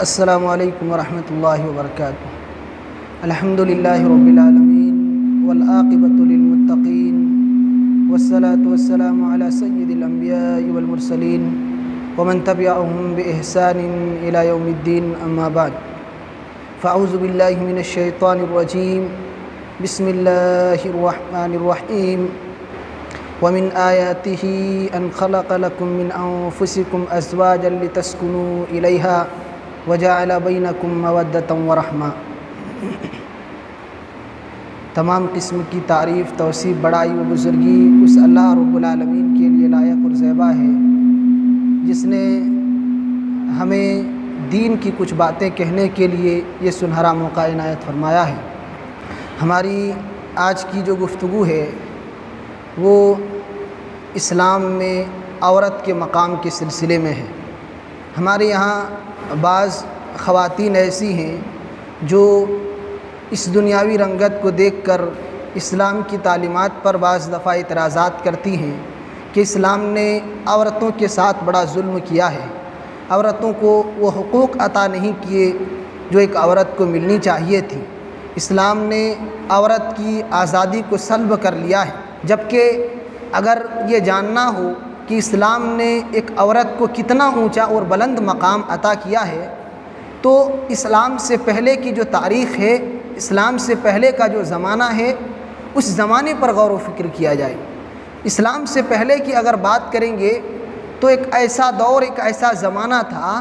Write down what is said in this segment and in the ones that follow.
अस्सलामु अलैकुम वरहमतुल्लाहि वबरकातुहू। अल्हम्दुलिल्लाहि रब्बिल आलमीन वल आक़िबतु लिल मुत्तक़ीन वस्सलातु वस्सलामु अला सय्यिदिल अंबियाइ वल मुरसलीन व मन तबिअहुम बि इहसानिन इला यौमिद्दीन, अम्मा बाद। फ़अऊज़ु बिल्लाहि मिनश शैतानिर रजीम। बिस्मिल्लाहिर रहमानिर रहीम। व मिन आयातिही अन खलक़ लकुम मिन अनफुसिकुम अज़वाजन लितस्कुनू इलैहा व जअल बैनकुम मवद्दतन व रहमा। तमाम किस्म की तारीफ़, तौसीफ़, बड़ाई व बुज़ुर्गी उस अल्लाह रब्बुल आलमीन के लिए लायक और ज़ेबा है जिसने हमें दीन की कुछ बातें कहने के लिए ये सुनहरा मौका इनायत फरमाया है। हमारी आज की जो गुफ्तगू है वो इस्लाम में औरत के मकाम के सिलसिले में है। हमारे यहाँ बाज़ ख़वातीन ऐसी हैं जो इस दुनियावी रंगत को देखकर इस्लाम की तालीमात पर बाज़ दफ़ा इतराज़ात करती हैं कि इस्लाम ने औरतों के साथ बड़ा जुल्म किया है, औरतों को वो हुकूक़ अता नहीं किए जो एक औरत को मिलनी चाहिए थी। इस्लाम ने औरत की आज़ादी को सल्ब कर लिया है। जबकि अगर ये जानना हो कि इस्लाम ने एक औरत को कितना ऊंचा और बुलंद मकाम अता किया है तो इस्लाम से पहले की जो तारीख़ है, इस्लाम से पहले का जो ज़माना है, उस ज़माने पर गौर व फ़िक्र किया जाए। इस्लाम से पहले की अगर बात करेंगे तो एक ऐसा दौर, एक ऐसा ज़माना था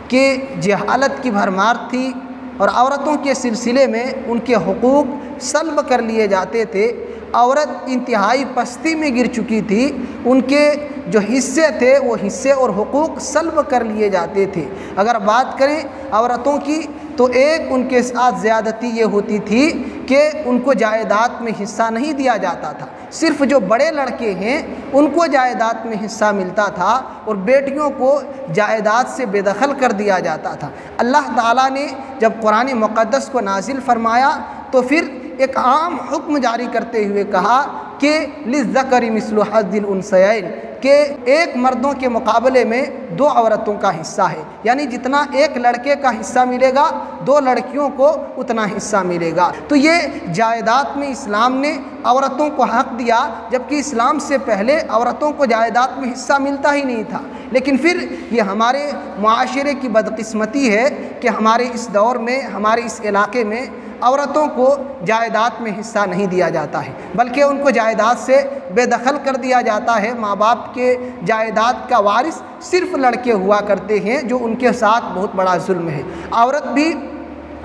कि जहालत की भरमार थी और औरतों के सिलसिले में उनके हुकूक़ सल्ब कर लिए जाते थे। औरत इंतहाई पस्ती में गिर चुकी थी, उनके जो हिस्से थे वो हिस्से और हुकूक़ सल्ब कर लिए जाते थे। अगर बात करें औरतों की तो एक उनके साथ ज़्यादती ये होती थी कि उनको जायदाद में हिस्सा नहीं दिया जाता था। सिर्फ़ जो बड़े लड़के हैं उनको जायदाद में हिस्सा मिलता था और बेटियों को जायदाद से बेदखल कर दिया जाता था। अल्लाह ताला ने जब कुरान मुक़द्दस को नाजिल फरमाया तो फिर एक आम हुक्म जारी करते हुए कहा कि लिज़्ज़करि मिस्लु हज़्ज़िल उन्सयैन, कि एक मर्दों के मुकाबले में दो औरतों का हिस्सा है, यानी जितना एक लड़के का हिस्सा मिलेगा दो लड़कियों को उतना हिस्सा मिलेगा। तो ये जायदाद में इस्लाम ने औरतों को हक़ दिया, जबकि इस्लाम से पहले औरतों को जायदाद में हिस्सा मिलता ही नहीं था। लेकिन फिर ये हमारे मुआशरे की बदकिस्मती है कि हमारे इस दौर में, हमारे इस इलाके में औरतों को जायदाद में हिस्सा नहीं दिया जाता है, बल्कि उनको जायदाद से बेदखल कर दिया जाता है। माँ बाप के जायदाद का वारिस सिर्फ लड़के हुआ करते हैं, जो उनके साथ बहुत बड़ा जुल्म है। औरत भी,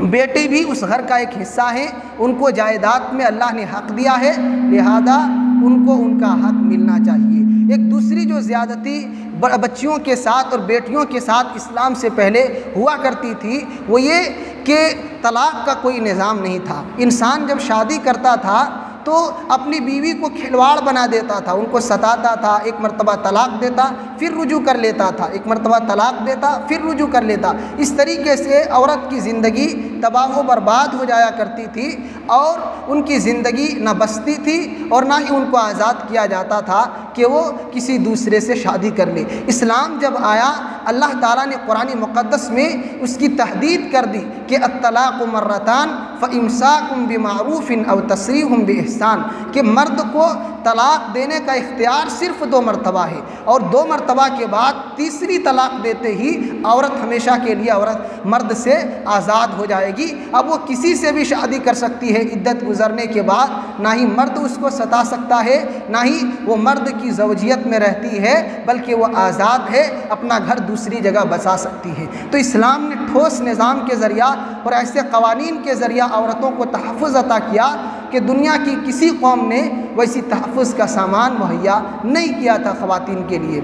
बेटी भी उस घर का एक हिस्सा है, उनको जायदाद में अल्लाह ने हक़ दिया है, लिहाजा उनको उनका हक़ मिलना चाहिए। एक दूसरी जो ज़्यादती बच्चियों के साथ और बेटियों के साथ इस्लाम से पहले हुआ करती थी वो ये कि तलाक़ का कोई निज़ाम नहीं था। इंसान जब शादी करता था तो अपनी बीवी को खिलवाड़ बना देता था, उनको सताता था, एक मरतबा तलाक़ देता फिर रुजू कर लेता था, एक मरतबा तलाक़ देता फिर रुजू कर लेता। इस तरीके से औरत की ज़िंदगी तबाह व बर्बाद हो जाया करती थी और उनकी ज़िंदगी न बसती थी और ना ही उनको आज़ाद किया जाता था कि वो किसी दूसरे से शादी कर ले। इस्लाम जब आया, अल्लाह ताला ने कुरान मुक़द्दस में उसकी तहदीद कर दी कि अत्तलाक़ु मर्रतान फ़इम्साकुम बिमारूफ़िन अव तस्रीहुम बिइहसान, कि मर्द को तलाक़ देने का इख्तियार सिर्फ़ 2 मरतबा है और 2 मरतबा के बाद तीसरी तलाक़ देते ही औरत हमेशा के लिए औरत मर्द से आज़ाद हो जाएगी। अब वो किसी से भी शादी कर सकती है इद्दत गुज़रने के बाद, ना ही मर्द उसको सता सकता है, ना ही वो मर्द की ज़ौजियत में रहती है, बल्कि वो आज़ाद है, अपना घर दूसरी जगह बसा सकती है। तो इस्लाम ने ठोस निज़ाम के ज़रिया और ऐसे क़वानीन के ज़रिया औरतों को तहफ़्फ़ुज़ अता किया कि दुनिया की किसी कौम ने वैसी तहफ़्फ़ुज़ का सामान मुहैया नहीं किया था ख़वातीन के लिए।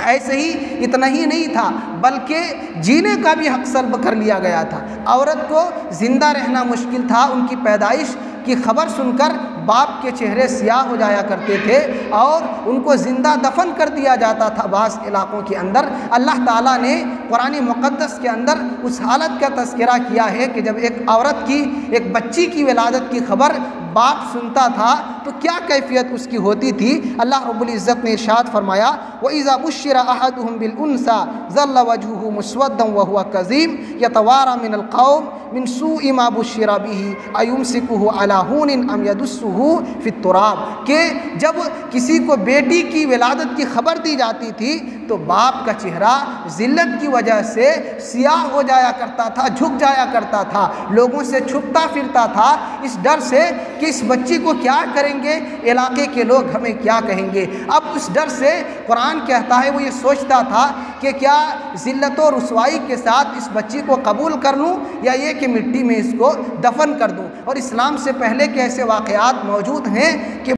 ऐसे ही इतना ही नहीं था बल्कि जीने का भी हक़ सल्ब कर लिया गया था। औरत को ज़िंदा रहना मुश्किल था, उनकी पैदाइश की खबर सुनकर बाप के चेहरे सियाह हो जाया करते थे और उनको ज़िंदा दफन कर दिया जाता था बाज़ इलाक़ों के अंदर। अल्लाह ताला ने कुरान मुक़द्दस के अंदर उस हालत का तज़किरा किया है कि जब एक औरत की, एक बच्ची की विलादत की खबर बाप सुनता था तो क्या कैफियत उसकी होती थी। अल्लाह रब्बुल इज़्ज़त ने इरशाद फरमाया, व इज़ा बुश्शिरा अहदुहुम बिल उन्सा ज़ल्ला वजहुहु मुस्वद्दन व हुवा कज़ीम यतवारा मिनल क़ौम मिन सूइ मा बुश्शिरा बिही अयुमसिकुहु अला हूनिन अम यदुस्सुहु फित तुराब। कि जब किसी को बेटी की विलादत की खबर दी जाती थी तो बाप का चेहरा ज़िल्लत की वजह से सियाह हो जाया करता था, झुक जाया करता था, लोगों से छुपता फिरता था इस डर से कि इस बच्ची को क्या करेंगे, इलाके के लोग हमें क्या कहेंगे। अब उस डर से कुरान कहता है वो ये सोचता था कि क्या ज़िल्लत और रुसवाई के साथ इस बच्ची को कबूल कर लूँ या ये कि मिट्टी में इसको दफन कर दूँ। और इस्लाम से पहले के ऐसे वाक़यात मौजूद हैं कि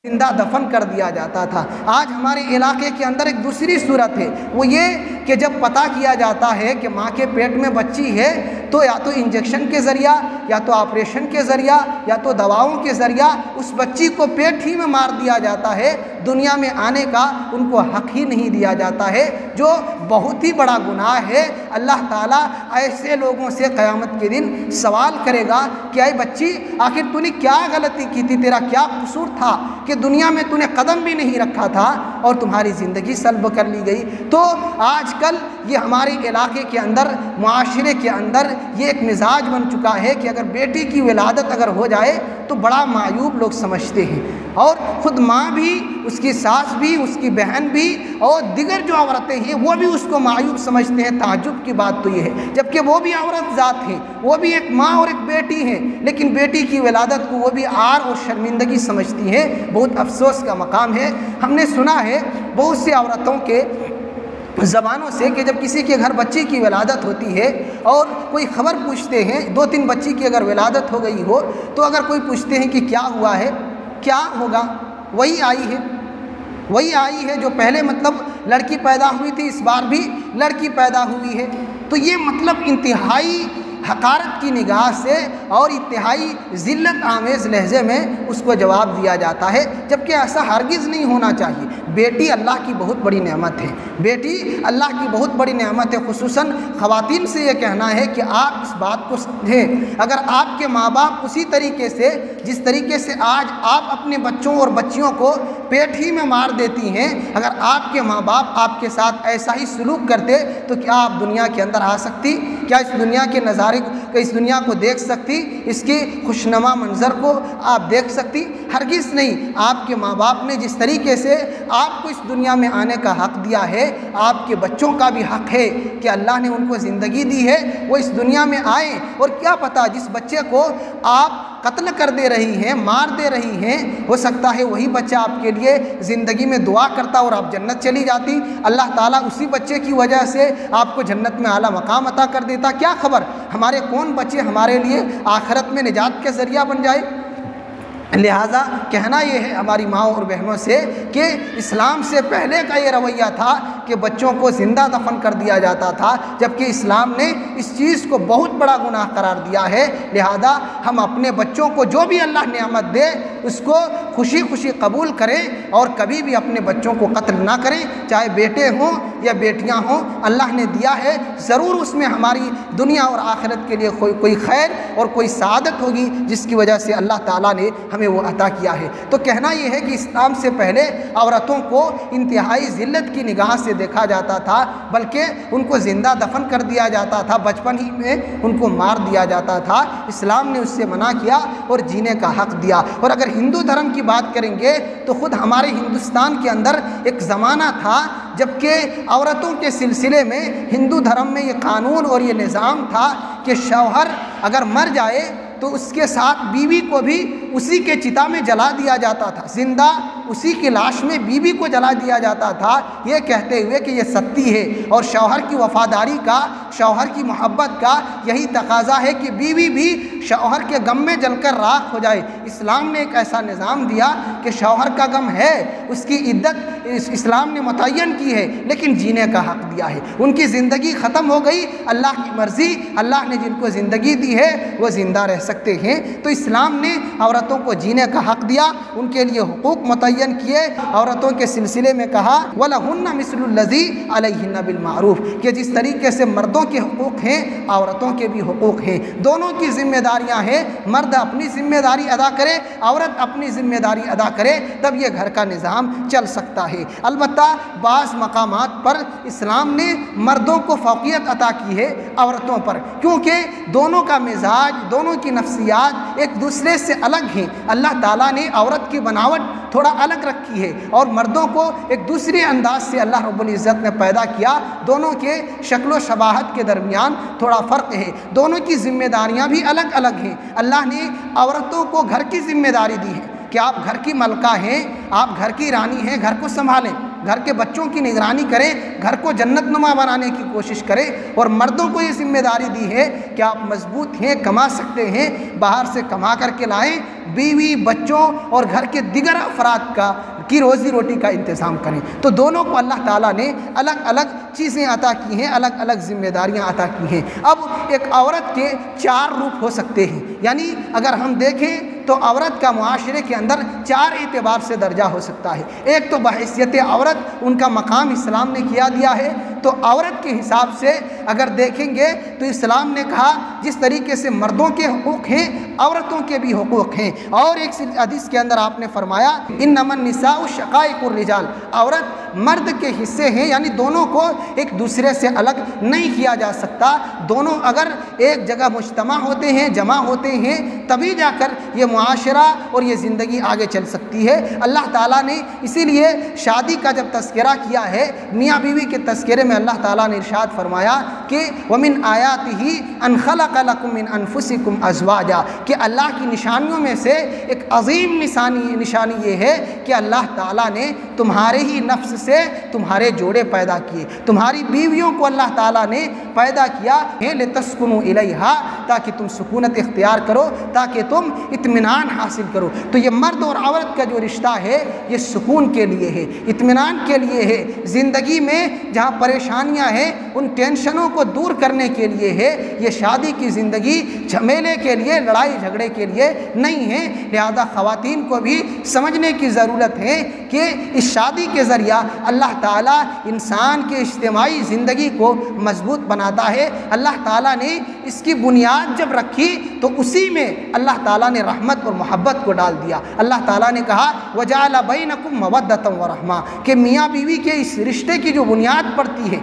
जिंदा दफन कर दिया जाता था। आज हमारे इलाके के अंदर एक दूसरी सूरत है, वो ये कि जब पता किया जाता है कि माँ के पेट में बच्ची है तो या तो इंजेक्शन के ज़रिया या तो ऑपरेशन के ज़रिया या तो दवाओं के ज़रिया उस बच्ची को पेट ही में मार दिया जाता है। दुनिया में आने का उनको हक़ ही नहीं दिया जाता है, जो बहुत ही बड़ा गुनाह है। अल्लाह ताला ऐसे लोगों से क़यामत के दिन सवाल करेगा कि आई बच्ची आखिर तूने क्या गलती की थी, तेरा क्या कसूर था कि दुनिया में तूने कदम भी नहीं रखा था और तुम्हारी ज़िंदगी सल्ब कर ली गई। तो आजकल ये हमारे इलाके के अंदर, मुआशरे के अंदर ये एक मिजाज बन चुका है कि अगर बेटी की विलादत अगर हो जाए तो बड़ा मायूब लोग समझते हैं, और ख़ुद माँ भी, उसकी सास भी, उसकी बहन भी और दिगर जो औरतें हैं वो भी उसको मायूब समझते हैं। ताज्जुब की बात तो ये है, जबकि वो भी औरत ज़ात हैं, वो भी एक माँ और एक बेटी हैं, लेकिन बेटी की विलादत को वो भी आर और शर्मिंदगी समझती हैं। बहुत अफसोस का मकाम है। हमने सुना है बहुत सी औरतों के ज़बानों से कि जब किसी के घर बच्ची की विलादत होती है और कोई ख़बर पूछते हैं, 2-3 बच्ची की अगर विलादत हो गई हो तो अगर कोई पूछते हैं कि क्या हुआ है, क्या होगा, वही आई है जो पहले मतलब लड़की पैदा हुई थी, इस बार भी लड़की पैदा हुई है। तो ये मतलब इंतहाई हकारत की निगाह से और इंतहाई ज़िल्लत आमेज़ लहजे में उसको जवाब दिया जाता है, जबकि ऐसा हरगिज़ नहीं होना चाहिए। बेटी अल्लाह की बहुत बड़ी नेमत है, बेटी अल्लाह की बहुत बड़ी नेमत है। खुसूसन ख़वातीन से ये कहना है कि आप इस बात को समझें। अगर आपके माँ बाप उसी तरीके से, जिस तरीके से आज आप अपने बच्चों और बच्चियों को पेट ही में मार देती हैं, अगर आपके माँ बाप आपके साथ ऐसा ही सलूक करते तो क्या आप दुनिया के अंदर आ सकती? क्या इस दुनिया के नज़ारे, इस दुनिया को देख सकती? इसके खुशनुमा मंज़र को आप देख सकती? हरगिज़ नहीं। आपके माँ बाप ने जिस तरीके से आपको इस दुनिया में आने का हक़ दिया है, आपके बच्चों का भी हक़ है कि अल्लाह ने उनको ज़िंदगी दी है, वो इस दुनिया में आए। और क्या पता जिस बच्चे को आप कत्ल कर दे रही हैं, मार दे रही हैं, हो सकता है वही बच्चा आपके लिए ज़िंदगी में दुआ करता और आप जन्नत चली जाती। अल्लाह ताला उसी बच्चे की वजह से आपको जन्नत में आला मकाम अता कर देता। क्या खबर हमारे कौन बच्चे हमारे लिए आखिरत में निजात के ज़रिया बन जाए। लिहाजा कहना ये है हमारी माँओं और बहनों से कि इस्लाम से पहले का ये रवैया था कि बच्चों को ज़िंदा दफन कर दिया जाता था, जबकि इस्लाम ने इस चीज़ को बहुत बड़ा गुनाह करार दिया है। लिहाजा हम अपने बच्चों को जो भी अल्लाह नेमत दे उसको खुशी खुशी कबूल करें और कभी भी अपने बच्चों को कत्ल ना करें, चाहे बेटे हों या बेटियां हों। अल्लाह ने दिया है, ज़रूर उसमें हमारी दुनिया और आखिरत के लिए कोई खैर और कोई सादत होगी जिसकी वजह से अल्लाह ताला ने हमें वो अता किया है। तो कहना ये है कि इस्लाम से पहले औरतों को इंतहाई ज़िल्लत की निगाह से देखा जाता था, बल्कि उनको ज़िंदा दफन कर दिया जाता था, बचपन ही में उनको मार दिया जाता था। इस्लाम ने उससे मना किया और जीने का हक़ दिया। और अगर हिंदू धर्म की बात करेंगे तो ख़ुद हमारे हिंदुस्तान के अंदर एक ज़माना था जबकि औरतों के सिलसिले में हिंदू धर्म में ये कानून और ये निज़ाम था कि शौहर अगर मर जाए तो उसके साथ बीवी को भी उसी के चिता में जला दिया जाता था, जिंदा उसी की लाश में बीवी को जला दिया जाता था, ये कहते हुए कि ये सत्ती है और शौहर की वफ़ादारी का, शौहर की मोहब्बत का यही तकाजा है कि बीवी भी शौहर के गम में जलकर राख हो जाए। इस्लाम ने एक ऐसा निज़ाम दिया कि शौहर का गम है, उसकी इद्दत इस्लाम ने मुतय्यन की है, लेकिन जीने का हक़ दिया है। उनकी ज़िंदगी ख़त्म हो गई, अल्लाह की मर्ज़ी, अल्लाह ने जिनको ज़िंदगी दी है वो ज़िंदा रह सकते हैं। तो इस्लाम ने औरतों को जीने का हक़ दिया, उनके लिए हुकूक मुतय्यन मुतय्यन किए। औरतों के सिलसिले में कहा वलहुन्ना मिस्लुल्लज़ी अलैहिन्ना बिल मारूफ, कि जिस तरीके से मर्दों के हुकूक़ हैं औरतों के भी हुकूक़ हैं, दोनों की जिम्मेदारियां हैं। मर्द अपनी जिम्मेदारी अदा करे, औरत अपनी जिम्मेदारी अदा करे, तब ये घर का निज़ाम चल सकता है। अलबत्ता बाज़ मकामात पर इस्लाम ने मर्दों को फ़ौक़ियत अता की है औरतों पर, क्योंकि दोनों का मिजाज, दोनों की नफ्सियात एक दूसरे से अलग हैं। अल्लाह ताला ने औरत की बनावट थोड़ा अलग रखी है और मर्दों को एक दूसरे अंदाज से अल्लाह रब्बुल इज़्ज़त ने पैदा किया। दोनों के शक्ल शबाहत के दरमियान थोड़ा फ़र्क है, दोनों की जिम्मेदारियां भी अलग अलग हैं। अल्लाह ने औरतों को घर की जिम्मेदारी दी है कि आप घर की मलका हैं, आप घर की रानी हैं, घर को संभालें, घर के बच्चों की निगरानी करें, घर को जन्नतनुमा बनाने की कोशिश करें। और मर्दों को ये जिम्मेदारी दी है कि आप मजबूत हैं, कमा सकते हैं, बाहर से कमा करके लाएं, बीवी बच्चों और घर के दिगर अफराद की रोज़ी रोटी का इंतज़ाम करें। तो दोनों को अल्लाह ताला ने अलग अलग चीज़ें अता की हैं, अलग अलग जिम्मेदारियां अता की हैं। अब एक औरत के 4 रूप हो सकते हैं, यानी अगर हम देखें तो औरत का मुआशरे के अंदर 4 एतबार से दर्जा हो सकता है। एक तो बहैसियत औरत उनका मकाम इस्लाम ने किया दिया है, तो औरत के हिसाब से अगर देखेंगे तो इस्लाम ने कहा जिस तरीके से मर्दों के हुकूक़ हैं औरतों के भी हुकूक़ हैं। और एक हदीस के अंदर आपने फरमाया इन्नमन निसाउ शक़ाइक़ुर रिजाल, औरत मर्द के हिस्से हैं, यानी दोनों को एक दूसरे से अलग नहीं किया जा सकता। दोनों अगर एक जगह मुज्तमा होते हैं, जमा होते हैं, तभी जाकर ये मुआशरा और ये ज़िंदगी आगे चल सकती है। अल्लाह ताला ने इसीलिए शादी का जब तज़किरा किया है, मियाँ बीवी के तज़किरे में अल्लाह ताला ने इरशाद फरमाया कि वमिन आयातिही अन खलक़ लकुम मिन अनफुसिकुम अज़वाजा, कि अल्लाह की निशानियों में से एक अज़ीम निशानी ये है कि अल्लाह ताला ने तुम्हारे ही नफ्स से तुम्हारे जोड़े पैदा किए, तुम्हारी बीवियों को अल्लाह ताला ने पैदा किया है लितस्कुनु इलैहा, ताकि तुम सुकूनत इख्तियार करो, ताकि तुम इत्मीनान हासिल करो। तो ये मर्द और औरत का जो रिश्ता है ये सुकून के लिए है, इत्मीनान के लिए है, ज़िंदगी में जहाँ परेशानियाँ हैं उन टेंशनों को दूर करने के लिए है। ये शादी की ज़िंदगी झमेले के लिए, लड़ाई झगड़े के लिए नहीं है। लिहाजा ख़वातीन को भी समझने की ज़रूरत है कि इस शादी के ज़रिया अल्लाह ताला इंसान के इज्तिमाई ज़िंदगी को मजबूत बनाता है। अल्लाह ताला ने इसकी बुनियाद जब रखी तो उसी में अल्लाह ताला ने रहमत और मोहब्बत को डाल दिया। अल्लाह ताला ने कहा वजाअल बैनकुम मवद्दतम व रहमा, कि मियाँ बीवी के इस रिश्ते की जो बुनियाद पड़ती है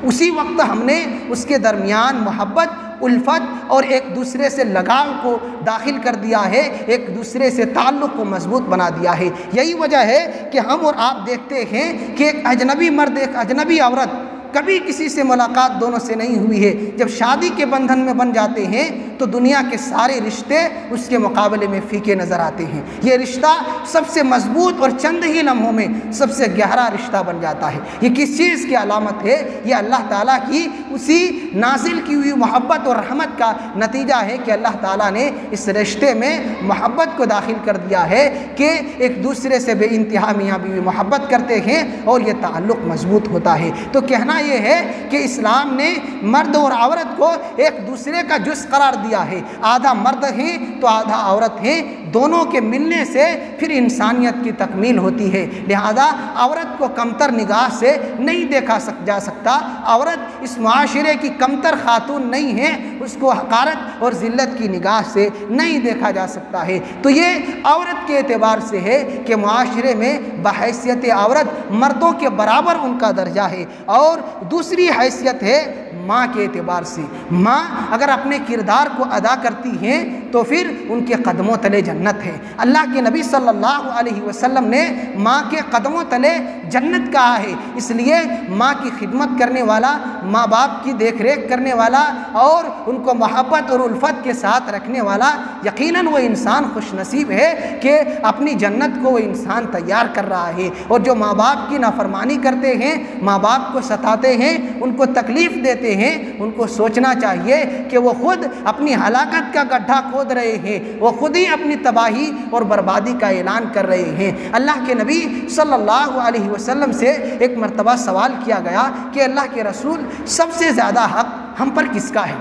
उसी वक्त हमने उसके दरमियान मोहब्बत, उल्फत और एक दूसरे से लगाव को दाखिल कर दिया है, एक दूसरे से ताल्लुक़ को मजबूत बना दिया है। यही वजह है कि हम और आप देखते हैं कि एक अजनबी मर्द, एक अजनबी औरत, कभी किसी से मुलाकात दोनों से नहीं हुई है, जब शादी के बंधन में बन जाते हैं तो दुनिया के सारे रिश्ते उसके मुकाबले में फीके नज़र आते हैं। ये रिश्ता सबसे मजबूत और चंद ही लम्हों में सबसे गहरा रिश्ता बन जाता है। ये किस चीज़ की अलामत है? ये अल्लाह ताला की उसी नाजिल की हुई मोहब्बत और रहमत का नतीजा है कि अल्लाह ताला ने इस रिश्ते में मोहब्बत को दाखिल कर दिया है कि एक दूसरे से बेइंतहा मियाँ बीवी मोहब्बत करते हैं और ये ताल्लुक़ मजबूत होता है। तो कहना ये है कि इस्लाम ने मर्द और औरत को एक दूसरे का जुज़ करार दिया है। आधा मर्द है तो आधा औरत है, दोनों के मिलने से फिर इंसानियत की तकमील होती है। लिहाजा औरत को कमतर निगाह से नहीं देखा जा सकता। औरत इस माशरे की कमतर खातून नहीं है, उसको हकारत और ज़िल्लत की निगाह से नहीं देखा जा सकता है। तो ये औरत के एतबार से है कि माशरे में बहैसियत औरत मर्दों के बराबर उनका दर्जा है। और दूसरी हैसियत है माँ के एतबार से। माँ अगर अपने किरदार को अदा करती हैं तो फिर उनके कदमों तले जन्नत है। अल्लाह के नबी सल्लल्लाहु अलैहि वसल्लम ने माँ के कदमों तले जन्नत कहा है। इसलिए माँ की खिदमत करने वाला, माँ बाप की देख रेख करने वाला और उनको मोहब्बत और उल्फत के साथ रखने वाला, यकीनन वो इंसान खुशनसीब है कि अपनी जन्नत को वो इंसान तैयार कर रहा है। और जो माँ बाप की नाफरमानी करते हैं, माँ बाप को सताते हैं, उनको तकलीफ़ देते हैं, उनको सोचना चाहिए कि वो खुद अपनी हलाकत का गड्ढा खोद रहे हैं, वो खुद ही अपनी तबाही और बर्बादी का ऐलान कर रहे हैं। अल्लाह के नबी सल्लल्लाहु अलैहि वसल्लम से एक मर्तबा सवाल किया गया कि अल्लाह के रसूल सबसे ज़्यादा हक़ हम पर किसका है,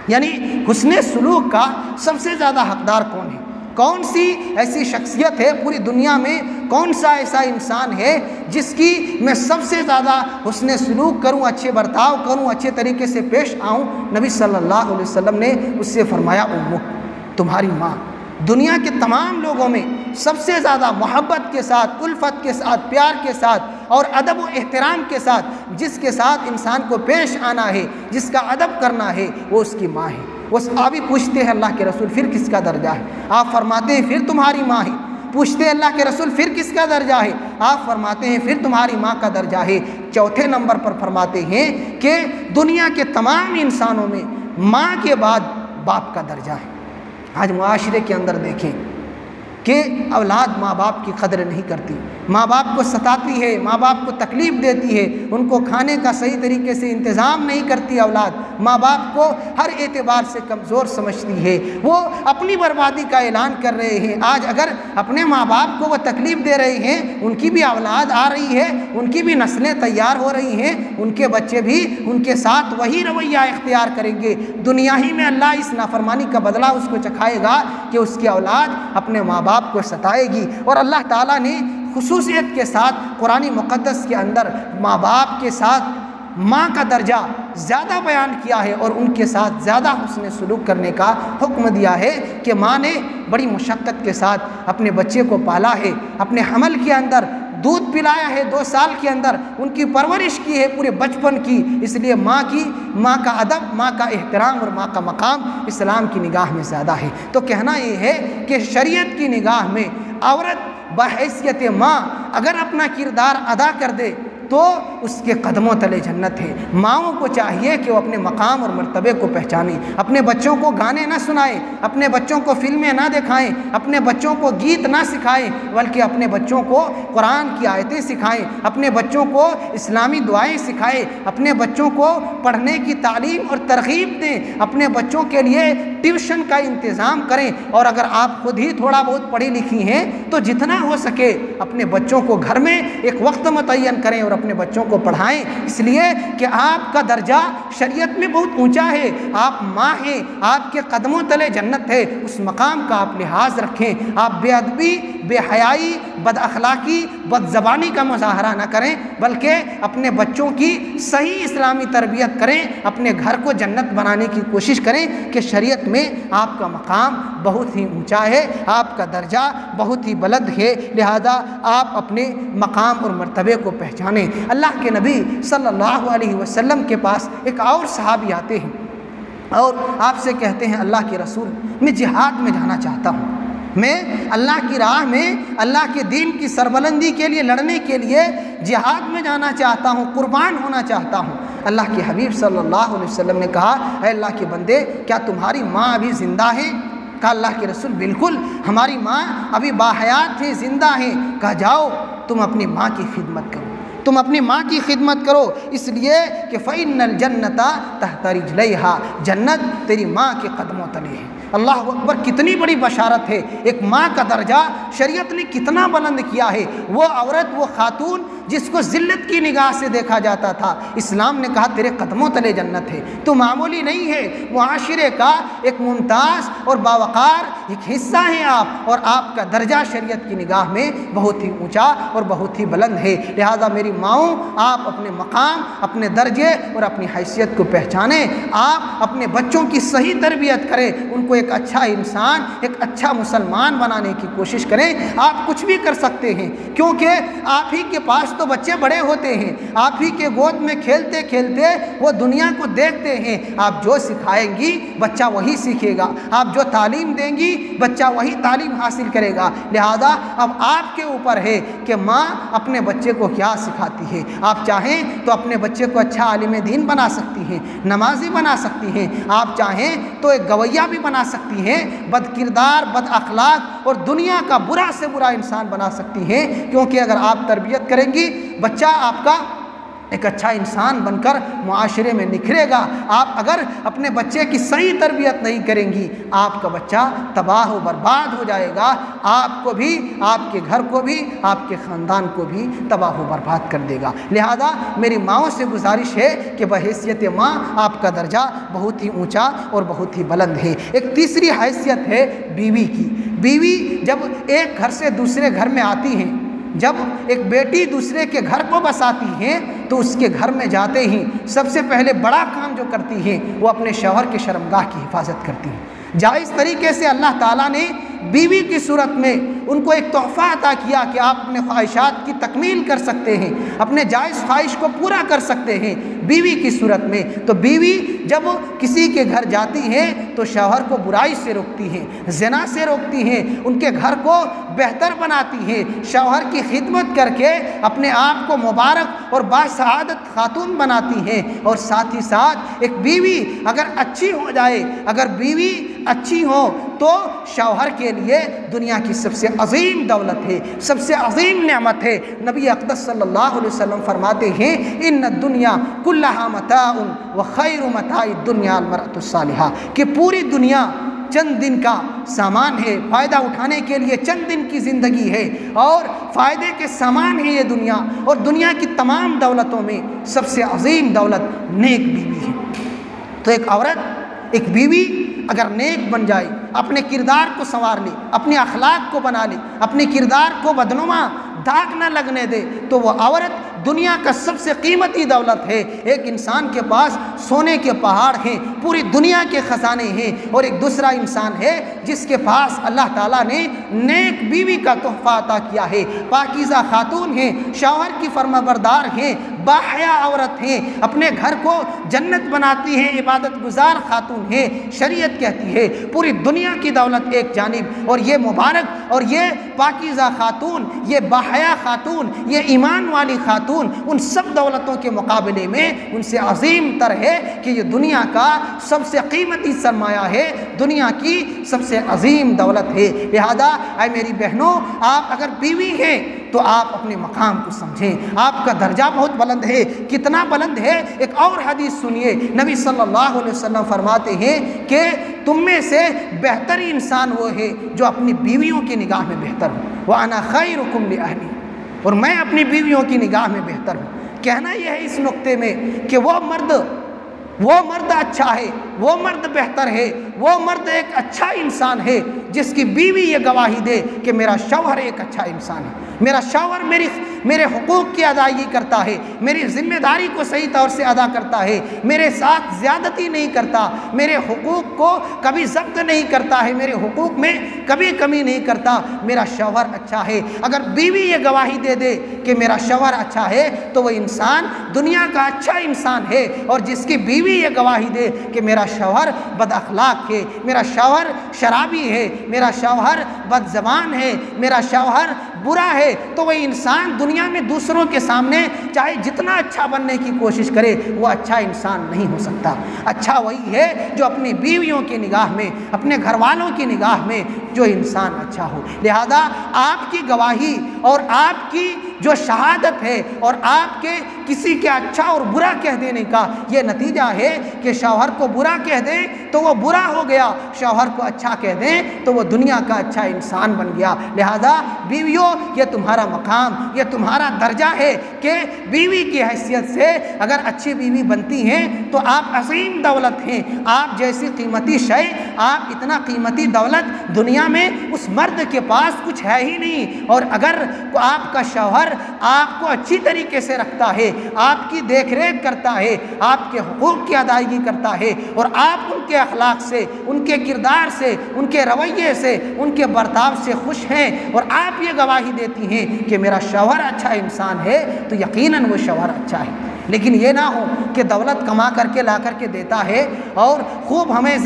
यानी हुस्ने सुलूक का सबसे ज़्यादा हकदार कौन है? कौन सी ऐसी शख्सियत है पूरी दुनिया में, कौन सा ऐसा इंसान है जिसकी मैं सबसे ज़्यादा हुस्न सलूक करूं, अच्छे बर्ताव करूं, अच्छे तरीके से पेश आऊं। नबी सल्लल्लाहु अलैहि वसल्लम ने उससे फरमाया उम्मुक, तुम्हारी माँ। दुनिया के तमाम लोगों में सबसे ज़्यादा मोहब्बत के साथ, उल्फत के साथ, प्यार के साथ और अदब व एहतराम के साथ जिसके साथ इंसान को पेश आना है, जिसका अदब करना है, वो उसकी माँ है। वो सहाबी पूछते हैं अल्लाह के रसूल फिर किसका दर्जा है? आप फरमाते हैं फिर तुम्हारी माँ है। पूछते हैं अल्लाह के रसूल फिर किसका दर्जा है? आप फरमाते हैं फिर तुम्हारी माँ का दर्जा है। चौथे नंबर पर फरमाते हैं कि दुनिया के तमाम इंसानों में माँ के बाद बाप का दर्जा है। आज मुआशरे के अंदर देखें कि औलाद माँ बाप की कदर नहीं करती, माँ बाप को सताती है, माँ बाप को तकलीफ़ देती है, उनको खाने का सही तरीके से इंतज़ाम नहीं करती। औलाद माँ बाप को हर एतबार से कमज़ोर समझती है, वो अपनी बर्बादी का ऐलान कर रहे हैं। आज अगर अपने माँ बाप को वो तकलीफ़ दे रहे हैं, उनकी भी औलाद आ रही है, उनकी भी नस्लें तैयार हो रही हैं, उनके बच्चे भी उनके साथ वही रवैया इख्तियार करेंगे। दुनिया ही में अल्लाह इस नाफरमानी का बदला उसको चखाएगा कि उसकी औलाद अपने माँ बाप को सताएगी। और अल्लाह ताला ने खुसूसियत के साथ कुरानी मुक़द्दस के अंदर माँ बाप के साथ माँ का दर्जा ज़्यादा बयान किया है और उनके साथ ज़्यादा हुस्न सलूक करने का हुक्म दिया है कि माँ ने बड़ी मुशक्क़त के साथ अपने बच्चे को पाला है, अपने हमल के अंदर दूध पिलाया है, 2 साल के अंदर उनकी परवरिश की है पूरे बचपन की। इसलिए माँ का अदब, माँ का एहतराम और माँ का मकाम इस्लाम की निगाह में ज़्यादा है। तो कहना ये है कि शरीयत की निगाह में औरत बहैसियत माँ अगर अपना किरदार अदा कर दे तो उसके कदमों तले जन्नत है। माँओं को चाहिए कि वो अपने मकाम और मर्तबे को पहचाने, अपने बच्चों को गाने ना सुनाएं, अपने बच्चों को फिल्में ना दिखाएं, अपने बच्चों को गीत ना सिखाएं, बल्कि अपने बच्चों को कुरान की आयतें सिखाएं, अपने बच्चों को इस्लामी दुआएं सिखाएं, अपने बच्चों को पढ़ने की तालीम और तरगीब दें, अपने बच्चों के लिए ट्यूशन का इंतज़ाम करें। और अगर आप खुद ही थोड़ा बहुत पढ़ी लिखी हैं तो जितना हो सके अपने बच्चों को घर में एक वक्त मुतय्यन करें और अपने बच्चों को पढ़ाएं। इसलिए कि आपका दर्जा शरीयत में बहुत ऊंचा है, आप माँ हैं, आपके कदमों तले जन्नत है, उस मकाम का आप लिहाज रखें। आप बेअदबी, बेहयाई, बदअखलाकी, बदज़बानी का मुज़ाहरा न करें, बल्कि अपने बच्चों की सही इस्लामी तरबियत करें, अपने घर को जन्नत बनाने की कोशिश करें कि शरीयत में आपका मकाम बहुत ही ऊंचा है, आपका दर्जा बहुत ही बुलंद है। लिहाजा आप अपने मकाम और मर्तबे को पहचानें। अल्लाह के नबी सल्लल्लाहु अलैहि वसल्लम के पास एक और सहाबी आते हैं और आपसे कहते हैं अल्लाह के रसूल, मैं जिहाद में जाना चाहता हूँ, मैं अल्लाह की राह में अल्लाह के दीन की सरबलंदी के लिए लड़ने के लिए जिहाद में जाना चाहता हूँ, कुर्बान होना चाहता हूँ। अल्लाह के हबीब सल्लल्लाहु अलैहि वसल्लम ने कहा, ऐ अल्लाह के बंदे, क्या तुम्हारी माँ अभी ज़िंदा है? कहा अल्लाह के रसूल बिल्कुल, हमारी माँ अभी बाहयात है, ज़िंदा है। कहा जाओ तुम अपनी माँ की खिदमत करो, तुम अपनी माँ की खिदमत करो, इसलिए कि फ़इन्नल जन्नता तहता रिजलैहा, जन्नत तेरी माँ के कदमों तले है। अल्लाह अकबर, कितनी बड़ी बशारत है। एक माँ का दर्जा शरीयत ने कितना बुलंद किया है। वो औरत, वो खातून जिसको ज़िल्लत की निगाह से देखा जाता था, इस्लाम ने कहा तेरे कदमों तले जन्नत है। तो मामूली नहीं है, मुआशरे का एक मुमताज़ और बावकार एक हिस्सा है आप, और आपका दर्जा शरीयत की निगाह में बहुत ही ऊंचा और बहुत ही बुलंद है। लिहाजा मेरी माओं, आप अपने मकाम, अपने दर्जे और अपनी हैसियत को पहचानें। आप अपने बच्चों की सही तरबियत करें, उनको एक अच्छा इंसान, एक अच्छा मुसलमान बनाने की कोशिश करें। आप कुछ भी कर सकते हैं, क्योंकि आप ही के पास तो बच्चे बड़े होते हैं, आप ही के गोद में खेलते खेलते वो दुनिया को देखते हैं। आप जो सिखाएंगी बच्चा वही सीखेगा, आप जो तालीम देंगी बच्चा वही तालीम हासिल करेगा। लिहाजा अब आपके ऊपर है कि माँ अपने बच्चे को क्या सिखाती है। आप चाहें तो अपने बच्चे को अच्छा आलिम दीन बना सकती हैं, नमाजी बना सकती हैं। आप चाहें तो एक गवैया भी बना सकती हैं, बदकिरदार, बद अखलाक और दुनिया का बुरा से बुरा इंसान बना सकती हैं। क्योंकि अगर आप तरबियत करेंगी, बच्चा आपका एक अच्छा इंसान बनकर मुआशरे में निखरेगा। आप अगर अपने बच्चे की सही तरबियत नहीं करेंगी, आपका बच्चा तबाह व बर्बाद हो जाएगा, आपको भी, आपके घर को भी, आपके ख़ानदान को भी तबाह व बर्बाद कर देगा। लिहाजा मेरी माँओं से गुजारिश है कि बहैसियत माँ आपका दर्जा बहुत ही ऊंचा और बहुत ही बुलंद है। एक तीसरी हैसियत है बीवी की। बीवी जब एक घर से दूसरे घर में आती हैं, जब एक बेटी दूसरे के घर को बसाती है तो उसके घर में जाते ही सबसे पहले बड़ा काम जो करती है वो अपने शौहर के शर्मगाह की हिफाजत करती है। जायज़ तरीके से अल्लाह ताला ने बीवी की सूरत में उनको एक तोहफ़ा अता किया कि आप अपने ख्वाहिशात की तकमील कर सकते हैं, अपने जायज़ ख्वाहिश को पूरा कर सकते हैं बीवी की सूरत में। तो बीवी जब किसी के घर जाती है तो शौहर को बुराई से रोकती है, ज़िना से रोकती है, उनके घर को बेहतर बनाती है, शौहर की खिदमत करके अपने आप को मुबारक और बासआदत खातून बनाती है। और साथ ही साथ एक बीवी अगर अच्छी हो जाए, अगर बीवी अच्छी हो तो शौहर के लिए दुनिया की सबसे अजीम दौलत है, सबसे अजीम नेमत है। नबी अक़दस सल्लल्लाहु अलैहि वसल्लम फरमाते हैं इन्न दुनिया कुल्लहा मताउन व खैरु मताइ दुनिया अल मरअतु सालिहा, कि पूरी दुनिया चंद दिन का सामान है, फ़ायदा उठाने के लिए चंद दिन की ज़िंदगी है और फ़ायदे के सामान है ये दुनिया। और दुनिया की तमाम दौलतों में सबसे अजीम दौलत नेक बीवी है। तो एक औरत, एक बीवी अगर नेक बन जाए, अपने किरदार को संवार ले, अपने अखलाक को बना ले, अपने किरदार को बदनुमा दाग न लगने दे, तो वो औरत दुनिया का सबसे कीमती दौलत है। एक इंसान के पास सोने के पहाड़ हैं, पूरी दुनिया के ख़जाने हैं, और एक दूसरा इंसान है जिसके पास अल्लाह ताला ने नेक बीवी का तोहफ़ा अता किया है, पाकीज़ा खातून है, शौहर की फरमाबरदार हैं, बाहया औरत हैं, अपने घर को जन्नत बनाती है, इबादत गुजार खातून है। शरीयत कहती है पूरी दुनिया की दौलत एक जानिब, और ये मुबारक और ये पाकीज़ा खातून, ये बाहया खातून, ये ईमान वाली खातून उन सब दौलतों के मुकाबले में उनसे अजीम तर है कि ये दुनिया का सबसे कीमती सरमाया है, दुनिया की सबसे अजीम दौलत है। लिहाजा ऐ मेरी बहनों, आप अगर बीवी हैं तो आप अपने मकाम को समझें, आपका दर्जा बहुत बुलंद है। कितना बुलंद है, एक और हदीस सुनिए। नबी सल्लल्लाहु अलैहि वसल्लम फरमाते हैं कि तुम में से बेहतर इंसान वो है जो अपनी बीवियों की निगाह में बेहतर हो। व अना खैरुकुम li अहली, और मैं अपनी बीवियों की निगाह में बेहतर हूँ। कहना यह है इस नुक्ते में कि वो मर्द अच्छा है, वो मर्द बेहतर है, वो मर्द एक अच्छा इंसान है जिसकी बीवी ये गवाही दे कि मेरा शौहर एक अच्छा इंसान है, मेरा शौहर मेरे हुकूक की अदायगी करता है, मेरी जिम्मेदारी को सही तौर से अदा करता है, मेरे साथ ज़्यादती नहीं करता, मेरे हुकूक को कभी ज़ब्त नहीं करता है, मेरे हुकूक में कभी कमी नहीं करता, मेरा शौहर अच्छा है। अगर बीवी ये गवाही दे दे कि मेरा शौहर अच्छा है तो वह इंसान दुनिया का अच्छा इंसान है। और जिसकी बीवी ये गवाही दे कि मेरा शौहर बद अखलाक है, मेरा शौहर शराबी है, मेरा शौहर बदज़बान है, मेरा शौहर बुरा है, तो वह इंसान दुनिया में दूसरों के सामने चाहे जितना अच्छा बनने की कोशिश करे वो अच्छा इंसान नहीं हो सकता। अच्छा वही है जो अपनी बीवियों की निगाह में, अपने घर वालों की निगाह में जो इंसान अच्छा हो। लिहाजा आपकी गवाही और आपकी जो शहादत है और आपके किसी के अच्छा और बुरा कह देने का ये नतीजा है कि शौहर को बुरा कह दें तो वो बुरा हो गया, शौहर को अच्छा कह दें तो वो दुनिया का अच्छा इंसान बन गया। लिहाजा बीवियों, ये तुम्हारा मकाम, ये तुम्हारा दर्जा है कि बीवी की हैसियत से अगर अच्छी बीवी बनती हैं तो आप असीम दौलत हैं। आप जैसी कीमती शय, आप इतना कीमती दौलत दुनिया में उस मर्द के पास कुछ है ही नहीं। और अगर आपका शौहर आपको अच्छी तरीके से रखता है, आपकी देखरेख करता है, आपके हुकूक की अदायगी करता है और आप उनके अखलाक से, उनके किरदार से, उनके रवैये से, उनके बर्ताव से खुश हैं और आप ये गवाही देती हैं कि मेरा शौहर अच्छा इंसान है, तो यकीनन वो शौहर अच्छा है। लेकिन ये ना हो कि दौलत कमा करके ला करके देता है और खूब हमें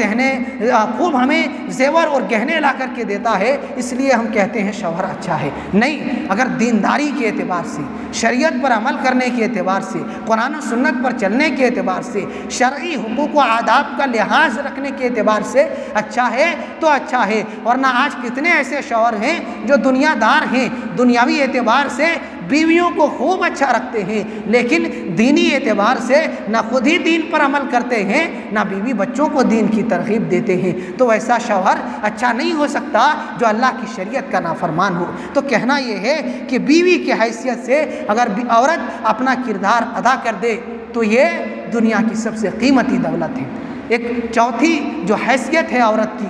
जेवर और गहने ला करके देता है, इसलिए हम कहते हैं शौहर अच्छा है। नहीं, अगर दीनदारी के एतबार से, शरीयत पर अमल करने के एतबार से, कुरान और सुन्नत पर चलने के एतबार से, शरई हुकूक व आदाब का लिहाज रखने के एतबार से अच्छा है तो अच्छा है। वरना आज कितने ऐसे शौहर हैं जो दुनियादार हैं, दुनियावी एतबार से बीवियों को खूब अच्छा रखते हैं, लेकिन दीनी एतबार से ना खुद ही दीन पर अमल करते हैं, ना बीवी बच्चों को दीन की तरगीब देते हैं। तो वैसा शौहर अच्छा नहीं हो सकता जो अल्लाह की शरीयत का नाफरमान हो। तो कहना यह है कि बीवी की हैसियत से अगर औरत अपना किरदार अदा कर दे तो ये दुनिया की सबसे कीमती दौलत है। एक चौथी जो हैसियत है औरत की,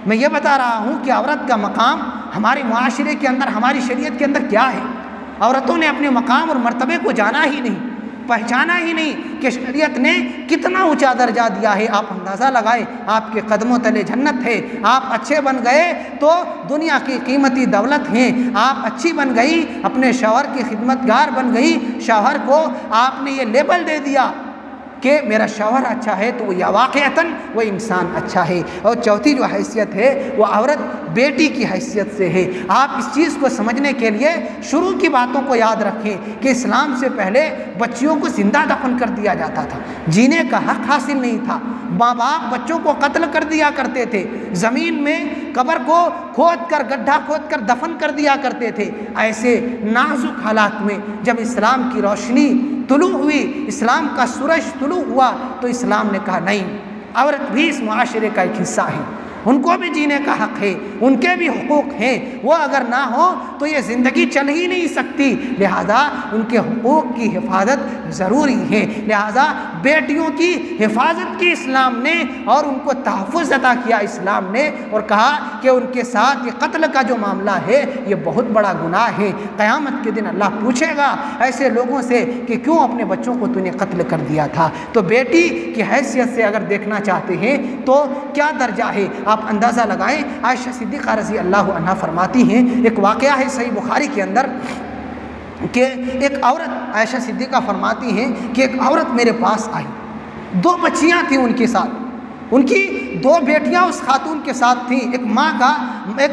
मैं ये बता रहा हूँ कि औरत का मकाम हमारे मुआशरे के अंदर, हमारी शरीयत के अंदर क्या है। औरतों ने अपने मकाम और मर्तबे को जाना ही नहीं, पहचाना ही नहीं कि शरीयत ने कितना ऊंचा दर्जा दिया है। आप अंदाज़ा लगाए, आपके कदमों तले जन्नत है। आप अच्छे बन गए तो दुनिया की कीमती दौलत है। आप अच्छी बन गई, अपने शौहर की खिदमतगार बन गई, शौहर को आपने ये लेबल दे दिया कि मेरा शौहर अच्छा है तो या वाक़अतन वो इंसान अच्छा है। और चौथी जो हैसियत है वो औरत बेटी की हैसियत से है। आप इस चीज़ को समझने के लिए शुरू की बातों को याद रखें कि इस्लाम से पहले बच्चियों को जिंदा दफन कर दिया जाता था, जीने का हक हासिल नहीं था। माँ बाप बच्चों को कत्ल कर दिया करते थे, ज़मीन में कब्र को खोद कर, गड्ढा खोद कर दफन कर दिया करते थे। ऐसे नाजुक हालात में जब इस्लाम की रोशनी तुलू हुई, इस्लाम का सूरज तुलू हुआ, तो इस्लाम ने कहा नहीं, औरत भी इस मुआशरे का एक हिस्सा है, उनको भी जीने का हक है, उनके भी हुकूक हैं। वो अगर ना हो तो ये ज़िंदगी चल ही नहीं सकती। लिहाजा उनके हुकूक की हिफाजत ज़रूरी है। लिहाजा बेटियों की हिफाजत की इस्लाम ने और उनको तहफ़्फ़ुज़ अता किया इस्लाम ने, और कहा कि उनके साथ ये कत्ल का जो मामला है ये बहुत बड़ा गुनाह है। क़यामत के दिन अल्लाह पूछेगा ऐसे लोगों से कि क्यों अपने बच्चों को तूने कत्ल कर दिया था। तो बेटी की हैसियत से अगर देखना चाहते हैं तो क्या दर्जा है, आप अंदाज़ा लगाएं। आयशा सिद्दीक़ा रज़ी अल्लाह अन्हा फरमाती हैं, एक वाक़या है सही बुखारी के अंदर कि एक औरत, आयशा सिद्दीक़ा फरमाती हैं कि एक औरत मेरे पास आई, 2 बच्चियाँ थीं उनके साथ, उनकी 2 बेटियां उस खातून के साथ थीं। एक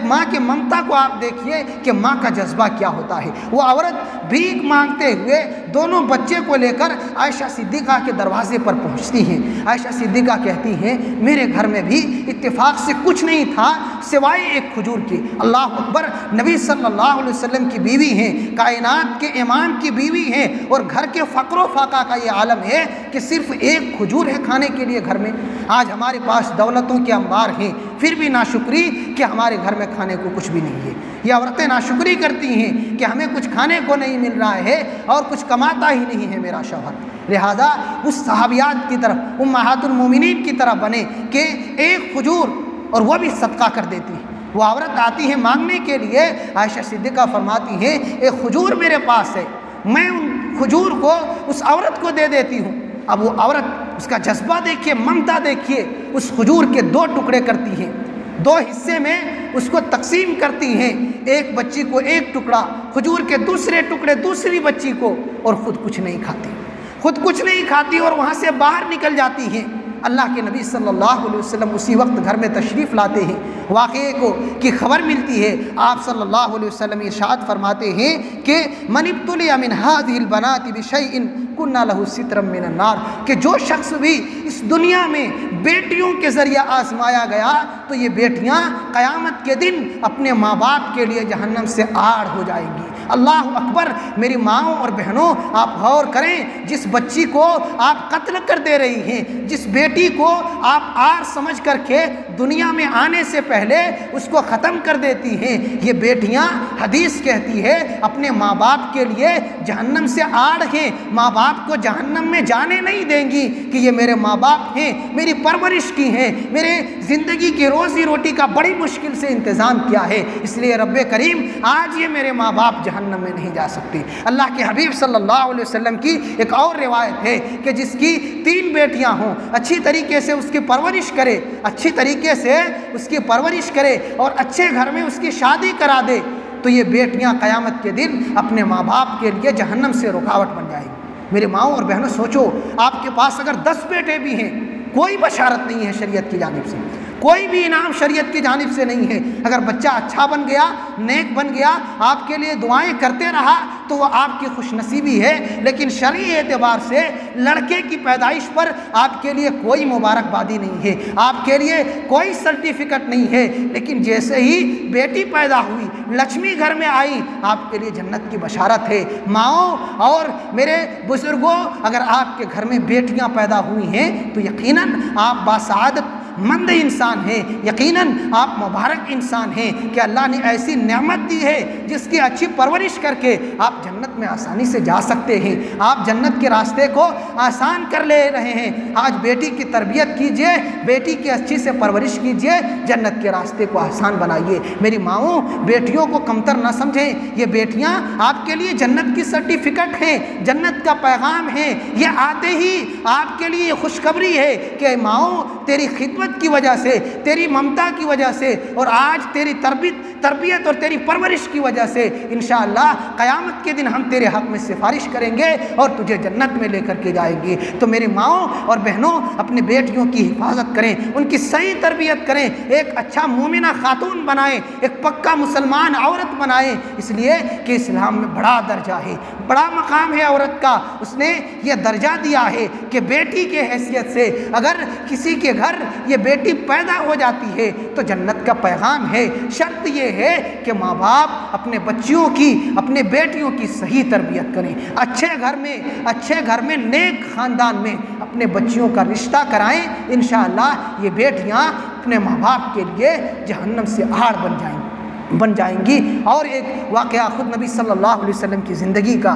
माँ के ममता को आप देखिए कि माँ का जज्बा क्या होता है। वो औरत भीख मांगते हुए दोनों बच्चे को लेकर आयशा सिद्दीक़ा के दरवाजे पर पहुंचती हैं। आयशा सिद्दीक़ा कहती हैं मेरे घर में भी इत्तेफाक से कुछ नहीं था सिवाय एक खजूर की। अल्लाह अकबर, नबी सल्लल्लाहु अलैहि वसल्लम की बीवी हैं, कायनात के इमाम की बीवी हैं, और घर के फ़क्र फाका का ये आलम है कि सिर्फ एक खजूर है खाने के लिए घर में। आज हमारे पास दौलतों के अंबार हैं, फिर भी नाशुक्री कि हमारे घर में खाने को कुछ भी नहीं है। ये औरतें नाशुक्री करती हैं कि हमें कुछ खाने को नहीं मिल रहा है और कुछ कमाता ही नहीं है मेरा शौहर। लिहाजा उस सहाबियात की तरफ, उम्महातुल मोमिनीन की तरफ बने कि एक खजूर, और वह भी सदका कर देती है। वो औरत आती है मांगने के लिए, आयशा सिद्दीक़ा फरमाती है एक खजूर मेरे पास है, मैं उन खजूर को उस औरत को दे देती हूँ। अब वो औरत, उसका जज्बा देखिए, ममता देखिए, उस खजूर के 2 टुकड़े करती हैं, 2 हिस्से में उसको तकसीम करती हैं। एक बच्ची को एक टुकड़ा, खजूर के दूसरे टुकड़े दूसरी बच्ची को, और ख़ुद कुछ नहीं खाती, खुद कुछ नहीं खाती और वहाँ से बाहर निकल जाती हैं। अल्लाह के नबी सल्लल्लाहु अलैहि वसल्लम उसी वक्त घर में तशरीफ़ लाते हैं, वाक़े को की खबर मिलती है। आप सल्लल्लाहु अलैहि वसल्लम इरशाद फरमाते हैं कि मनिब्तुलिया मिन हाज़िहिल बनाति बिशैइन कुन्ना लहू सित्रम मिनन नार, कि जो शख्स भी इस दुनिया में बेटियों के ज़रिए आजमाया गया तो ये बेटियाँ क़यामत के दिन अपने माँ बाप के लिए जहन्नम से आड़ हो जाएंगी। अल्लाह अकबर, मेरी माँओं और बहनों, आप गौर करें, जिस बच्ची को आप कत्ल कर दे रही हैं, जिस बेटी को आप आर समझ करके दुनिया में आने से पहले उसको ख़त्म कर देती हैं, ये बेटियां, हदीस कहती है, अपने माँ बाप के लिए जहन्नम से आड़ हैं, माँ बाप को जहन्नम में जाने नहीं देंगी कि ये मेरे माँ बाप हैं, मेरी परवरिश की हैं, मेरे ज़िंदगी की रोज़ी रोटी का बड़ी मुश्किल से इंतज़ाम किया है, इसलिए रब्बे करीम आज ये मेरे माँ बाप जहन्नम में नहीं जा सकती। अल्लाह के हबीब सल्लल्लाहु अलैहि वसल्लम की एक और रिवायत है कि जिसकी 3 बेटियां हों, अच्छी तरीके से उसकी परवरिश करे, अच्छी तरीके से उसकी परवरिश करे और अच्छे घर में उसकी शादी करा दे, तो ये बेटियां क़यामत के दिन अपने माँ बाप के लिए जहन्नम से रुकावट बन जाएगी। मेरे माँओं और बहनों, सोचो, आपके पास अगर 10 बेटे भी हैं, कोई बशारत नहीं है शरीयत की जानिब से, कोई भी इनाम शरीयत की जानिब से नहीं है। अगर बच्चा अच्छा बन गया, नेक बन गया, आपके लिए दुआएं करते रहा, तो वो आपकी खुशनसीबी है, लेकिन शरई एतबार से लड़के की पैदाइश पर आपके लिए कोई मुबारकबादी नहीं है, आपके लिए कोई सर्टिफिकेट नहीं है। लेकिन जैसे ही बेटी पैदा हुई, लक्ष्मी घर में आई, आपके लिए जन्नत की बशारत है। माओ और मेरे बुजुर्गों, अगर आपके घर में बेटियां पैदा हुई हैं तो यकीनन आप बासादत मंद इंसान है, यकीनन आप मुबारक इंसान हैं कि अल्लाह ने ऐसी नेमत दी है जिसकी अच्छी परवरिश करके आप जन्नत में आसानी से जा सकते हैं। आप जन्नत के रास्ते को आसान कर ले रहे हैं। आज बेटी की तरबियत कीजिए, बेटी की अच्छी से परवरिश कीजिए, जन्नत के रास्ते को आसान बनाइए। मेरी माओ, बेटियों को कमतर न समझें। ये बेटियां आपके लिए जन्नत की सर्टिफिकेट हैं, जन्नत का पैगाम है। ये आते ही आपके लिए खुशखबरी है कि माओ, तेरी खिदमत की वजह से, तेरी ममता की वजह से और आज तेरी तरबियत और तेरी परवरिश की वजह से इंशाअल्लाह क़यामत के दिन हम तेरे हक़ में सिफारिश करेंगे और तुझे जन्नत में लेकर के जाएंगे। तो मेरी माओ और बहनों, अपने बेटियों की हिफाजत करें, उनकी सही तरबियत करें, एक अच्छा मोमिना खातून बनाएं, एक पक्का मुसलमान औरत बनाएं, इसलिए कि इस्लाम में बड़ा दर्जा है, बड़ा मकाम है औरत का। उसने ये दर्जा दिया है कि बेटी के हैसियत से अगर किसी के घर ये बेटी पैदा हो जाती है तो जन्नत का पैगाम है। शर्त ये है कि माँ बाप अपने बच्चियों की, अपने बेटियों की सही तरबियत करें, अच्छे घर में नेक ख़ानदान में अपने बच्चियों का रिश्ता कराएं। इंशाअल्लाह ये बेटियां अपने माँ बाप के लिए जहन्नम से आड़ बन जाएंगी। और एक वाक़या खुद नबी सल्लल्लाहु अलैहि वसल्लम की ज़िंदगी का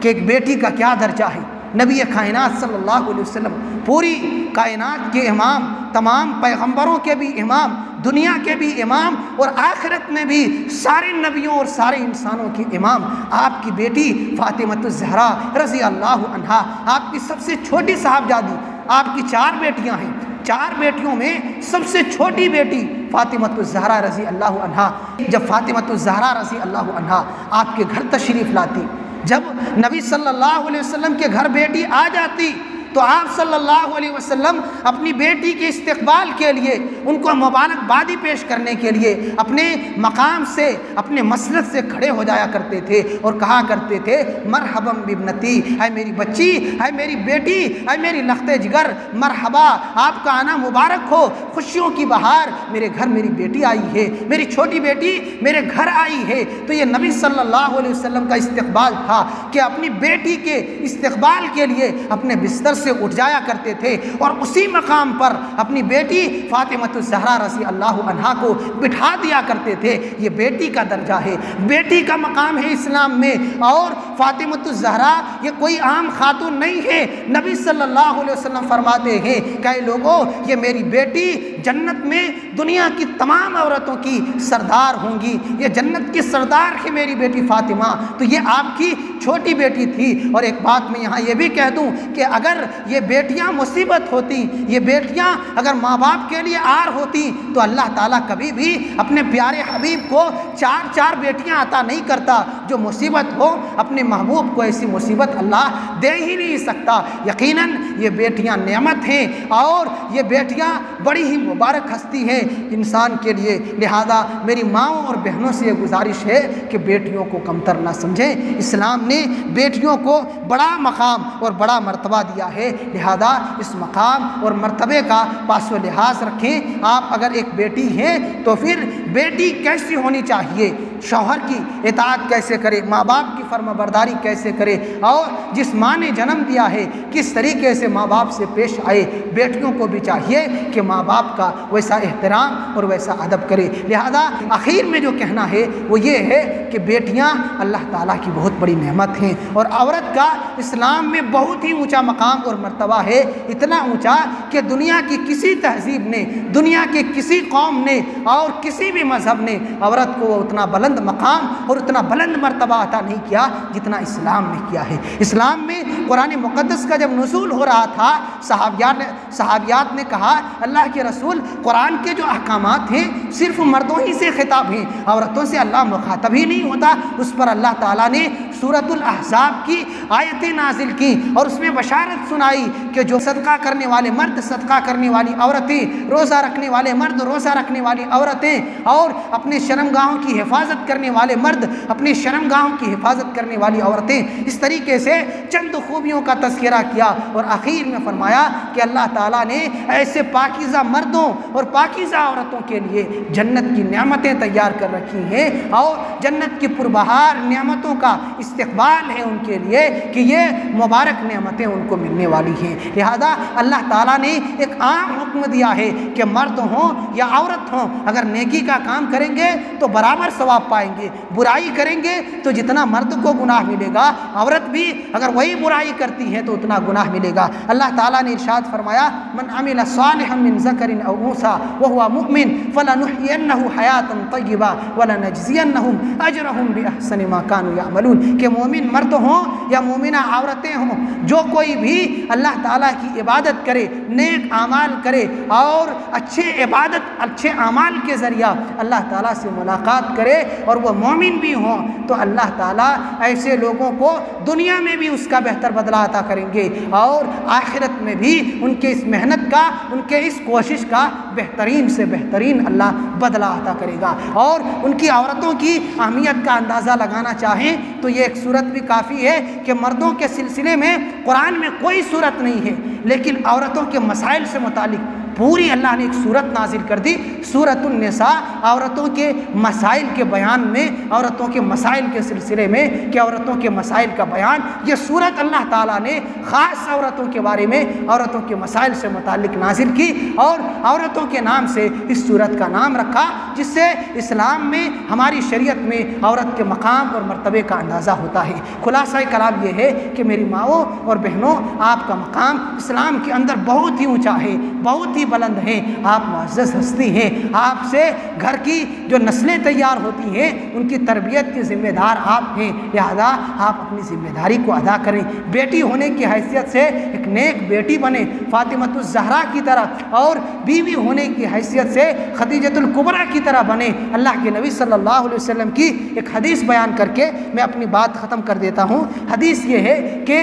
कि एक बेटी का क्या दर्जा है। नबी कायनात सल्लल्लाहु अलैहि वसल्लम पूरी कायनात के इमाम, तमाम पैगंबरों के भी इमाम, दुनिया के भी इमाम और आखिरत में भी सारे नबियों और सारे इंसानों की इमाम, आपकी बेटी फातिमतुज़ ज़हरा रज़ी अल्लाह अन्हा, आपकी सबसे छोटी साहबजादी। आपकी 4 बेटियां हैं, 4 बेटियों में सबसे छोटी बेटी फातिमतुज़ ज़हरा रज़ी अल्लाह अन्हा। जब फातिमतुज़ ज़हरा रज़ी अल्लाह अन्हा आपके घर तशरीफ़ लाती, जब नबी सल्लल्लाहु अलैहि वसल्लम के घर बेटी आ जाती तो आप सल्लल्लाहु अलैहि वसल्लम अपनी बेटी के इस्तकबाल के लिए, उनको मुबारकबादी पेश करने के लिए अपने मकाम से, अपने मसलक से खड़े हो जाया करते थे और कहा करते थे, मरहबम बिबनती, है मेरी बच्ची, है मेरी बेटी, है मेरी लख्ते जिगर, मरहबा, आपका आना मुबारक हो, खुशियों की बहार, मेरे घर मेरी बेटी आई है, मेरी छोटी बेटी मेरे घर आई है। तो ये नबी सल्लल्लाहु अलैहि वसल्लम का इस्तकबाल था कि अपनी बेटी के इस्तकबाल के लिए अपने बिस्तर से उठ जाया करते थे और उसी मकाम पर अपनी बेटी फातिमतुज़ ज़हरा रज़ी अल्लाह अन्हा को बिठा दिया करते थे। ये बेटी का दर्जा है, बेटी का मकाम है इस्लाम में। और फातिमतुज़ ज़हरा ये कोई आम खातून नहीं है। नबी सल्लल्लाहु अलैहि वसल्लम फरमाते हैं, कई लोगों, ये मेरी बेटी जन्नत में दुनिया की तमाम औरतों की सरदार होंगी, ये जन्नत की सरदार है मेरी बेटी फातिमा। तो ये आपकी छोटी बेटी थी। और एक बात मैं यहाँ ये भी कह दूँ कि अगर ये बेटियां मुसीबत होती, ये बेटियां अगर माँ बाप के लिए आर होती तो अल्लाह ताला कभी भी अपने प्यारे हबीब को 4 बेटियां अता नहीं करता। जो मुसीबत हो, अपने महबूब को ऐसी मुसीबत अल्लाह दे ही नहीं सकता। यकीनन ये बेटियां नेमत हैं और ये बेटियां बड़ी ही मुबारक हस्ती हैं इंसान के लिए। लिहाजा मेरी माँओं और बहनों से ये गुजारिश है कि बेटियों को कमतर ना समझें। इस्लाम ने बेटियों को बड़ा मकाम और बड़ा मर्तबा दिया है, लिहाजा इस मकाम और मर्तबे का पासो लिहाज रखें। आप अगर एक बेटी हैं तो फिर बेटी कैसी होनी चाहिए, शौहर की इताअत कैसे करे, माँ बाप की फर्माबरदारी कैसे करे, और जिस माँ ने जन्म दिया है किस तरीके से माँ बाप से पेश आए। बेटियों को भी चाहिए कि माँ बाप का वैसा एहतराम और वैसा अदब करे। लिहाजा आखिर में जो कहना है वो ये है कि बेटियाँ अल्लाह ताला की बहुत बड़ी नेमत हैं और औरत का इस्लाम में बहुत ही ऊँचा मकाम और मर्तबा है। इतना ऊँचा कि दुनिया की किसी तहजीब ने, दुनिया के किसी कौम ने और किसी भी मज़हब ने औरत को उतना बुलंद मकाम और उतना बुलंद मर्तबा अता नहीं किया जितना इस्लाम ने किया है। इस्लाम में कुरान मुक़द्दस का जब नुज़ूल हो रहा था, सहाबियात ने कहा, अल्लाह के रसूल, कुरान के जो अहकामात हैं सिर्फ मर्दों ही से खिताब हैं, औरतों से अल्लाह मुखातब ही नहीं होता। उस पर अल्लाह ताला ने सूरतुल अहज़ाब की आयतें नाजिल की और उसमें बशारत सुनाई कि जो सदका करने वाले मर्द, सदका करने वाली औरतें, रोज़ा रखने वाले मर्द, रोज़ा रखने वाली औरतें, और अपने शर्मगाहों की हिफाजत करने वाले मर्द, अपने शर्मगाहों की हिफाजत करने वाली औरतें। इस तरीके से चंद खूबियों का तज़किरा किया और आखिर में फरमाया कि अल्लाह ताला ने ऐसे पाकीज़ा मर्दों और पाकीज़ा औरतों के लिए जन्नत की नेमतें तैयार कर रखी हैं और जन्नत की पुरबहार नेमतों का इस्तक़बाल है उनके लिए कि ये मुबारक नेमतें उनको मिलने वाली हैं। लिहाजा अल्लाह ताला ने एक आम हुक्म दिया है कि मर्द हों या औरत हों, अगर नेकी का काम करेंगे तो बराबर सवाब पाएंगे, बुराई करेंगे तो जितना मर्द को गुनाह मिलेगा, औरत भी अगर वही बुराई करती है तो उतना गुनाह मिलेगा। अल्लाह ताला ने इरशाद फरमाया, मन अमिल सालिहन मिन ज़करिन औ उन्सा व हुवा मुमिन फलनुहयिन्नहु हयातन तय्यिबा व लनजज़ियन्नहुम अजरहुम बिअहसनि मा कानू यअमलून। कि मोमिन मर्द हों या मोमिना औरतें हों, जो कोई भी अल्लाह ताला की इबादत करे, नेक आमाल करे और अच्छे आमाल के ज़रिया अल्लाह ताला से मुलाकात करे और वह मोमिन भी हों, तो अल्लाह ताला ऐसे लोगों को दुनिया में भी उसका बेहतर बदला अता करेंगे और आखिरत में भी उनके इस मेहनत का, उनके इस कोशिश का बेहतरीन से बेहतरीन अल्लाह बदला अता करेगा। और उनकी औरतों की अहमियत का अंदाज़ा लगाना चाहें तो ये एक सूरत भी काफ़ी है कि मर्दों के सिलसिले में कुरान में कोई सूरत नहीं है, लेकिन औरतों के मसाइल से मुतालिक पूरी अल्लाह ने एक सूरत नाजिल कर दी, सूरतुन निसा। औरतों के मसाइल के बयान में, औरतों के मसाइल के सिलसिले में कि औरतों के मसाइल का बयान, ये सूरत अल्लाह ताला ने ख़ास औरतों के बारे में, औरतों के मसाइल से मुतालिक नाजिल की और औरतों के नाम से इस सूरत का नाम रखा, जिससे इस्लाम में, हमारी शरीयत में औरत के मकाम और मर्तबे का अंदाज़ा होता है। खुलासा कलाम ये है कि मेरी माओं और बहनों, आपका मकाम इस्लाम के अंदर बहुत ही ऊँचा है, बहुत ही बुलंद है। आप मुअज़्ज़ज़ हस्ती हैं, आपसे घर की जो नस्लें तैयार होती हैं उनकी तरबियत के ज़िम्मेदार आप हैं, लिहाजा आप अपनी ज़िम्मेदारी को अदा करें। बेटी होने की हैसियत से एक नेक बेटी बने, फ़ातिमतुज़ ज़हरा की तरह, और बीवी होने की हैसियत से खदीजतुल कुबरा की तरह बने। अल्लाह के नबी सल्लल्लाहु अलैहि वसल्लम की एक हदीस बयान करके मैं अपनी बात ख़त्म कर देता हूँ। हदीस ये है कि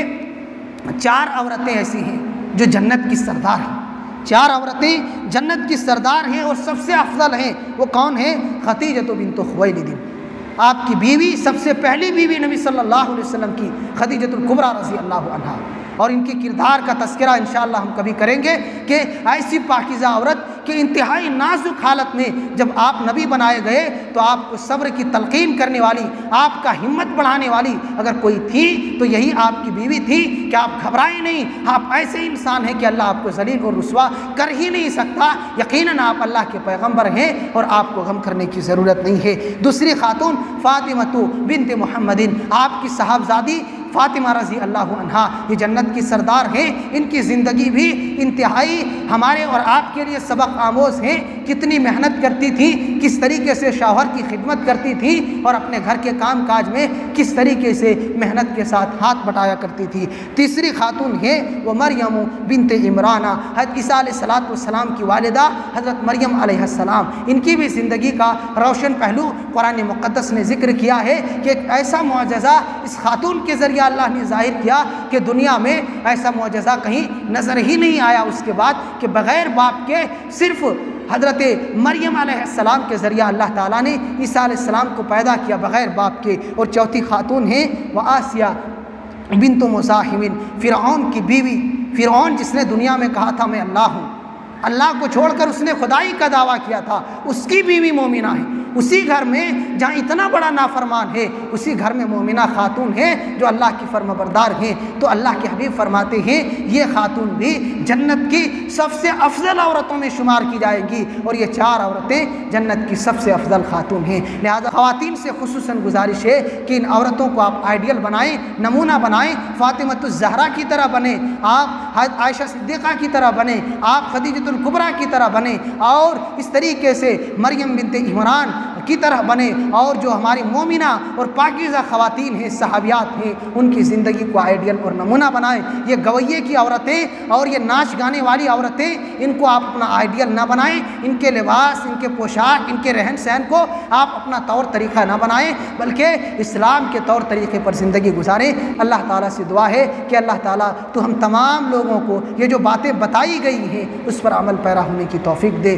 4 औरतें ऐसी हैं जो जन्नत की सरदार हैं। 4 औरतें जन्नत की सरदार हैं और सबसे अफजल हैं। वो कौन है? खदीजतु बिन्तु खुवैलिद, आपकी बीवी, सबसे पहली बीवी नबी सल्लल्लाहु अलैहि वसल्लम की खदीजतुल कुबरा रज़ी अल्लाहु अन्हा। और इनके किरदार का तज़किरा इंशाअल्लाह हम कभी करेंगे कि ऐसी पाकीज़ा औरत कि इंतहाई नाजुक हालत में जब आप नबी बनाए गए तो आपको सब्र की तलकीन करने वाली, आपका हिम्मत बढ़ाने वाली अगर कोई थी तो यही आपकी बीवी थी कि आप घबराएं नहीं। आप ऐसे इंसान हैं कि अल्लाह आपको ज़लील और रुस्वा कर ही नहीं सकता। यकीनन आप अल्लाह के पैगम्बर हैं और आपको गम करने की ज़रूरत नहीं है। दूसरी खातून फ़ातिमतु बिन्त मुहम्मदिन, आपकी साहबजादी फ़ातिमा रज़ी अल्लाहु अन्हा, ये जन्नत की सरदार हैं। इनकी ज़िंदगी भी इंतहाई हमारे और आपके लिए सबक आमोज़ है। कितनी मेहनत करती थी, किस तरीके से शौहर की खिदमत करती थी और अपने घर के काम काज में किस तरीके से मेहनत के साथ हाथ बटाया करती थी। तीसरी खातून है वो मरियम बिन्त इमराना, हज़रत ईसा अलैहिस्सलाम की वालिदा हज़रत मरियम अलैहिस्सलाम। इनकी भी ज़िंदगी का रोशन पहलू कुरान मुक़द्दस ने ज़िक्र किया है कि एक ऐसा मुअज़्ज़ज़ा इस खातून के ज़रिए अल्लाह ने ज़ाहिर किया कि दुनिया में ऐसा मुअज़्ज़ज़ा कहीं नज़र ही नहीं आया उसके बाद, कि बग़ैर बाप के सिर्फ़ हज़रत मरियम अलैहिस्सलाम के ज़रिया अल्लाह ताला ने ईसा अलैहिस्सलाम को पैदा किया बग़ैर बाप के। और चौथी खातून है वह आसिया बिन्तु मुज़ाहिमिन, फ़िरऔन की बीवी। फ़िरऔन जिसने दुनिया में कहा था मैं अल्लाह हूँ, अल्लाह को छोड़कर उसने खुदाई का दावा किया था, उसकी बीवी मोमिना है। उसी घर में जहाँ इतना बड़ा नाफरमान है, उसी घर में मोमिना खातून है जो अल्लाह की फर्माबरदार हैं। तो अल्लाह के हबीब फरमाते हैं ये खातून भी जन्नत की सबसे अफजल औरतों में शुमार की जाएगी और ये 4 औरतें जन्नत की सबसे अफजल खातून हैं। लिहाजा ख़वातीन से खुसूसन गुजारिश है कि इन औरतों को आप आइडियल बनाएं, नमूना बनाएं। फ़ातिमतुज़ ज़हरा की तरह बने, आप आयशा सिद्दीक़ा की तरह बने, आप खदीजतुल कुबरा की तरह बने और इस तरीके से मरियम बिन्त इमरान की तरह बने। और जो हमारी मोमिना और पाकीज़ा ख़वातीन हैं, सहाबियात हैं, उनकी ज़िंदगी को आइडियल और नमूना बनाएं। ये गवैये की औरतें और ये नाच गाने वाली औरतें, इनको आप अपना आइडियल ना बनाएं। इनके लिबास, इनके पोशाक, इनके रहन सहन को आप अपना तौर तरीक़ा ना बनाएं, बल्कि इस्लाम के तौर तरीक़े पर ज़िंदगी गुजारें। अल्लाह ताला से दुआ है कि अल्लाह ताला तो हम तमाम लोगों को ये जो बातें बताई गई हैं उस पर अमल पैरा होने की तौफ़ीक दे।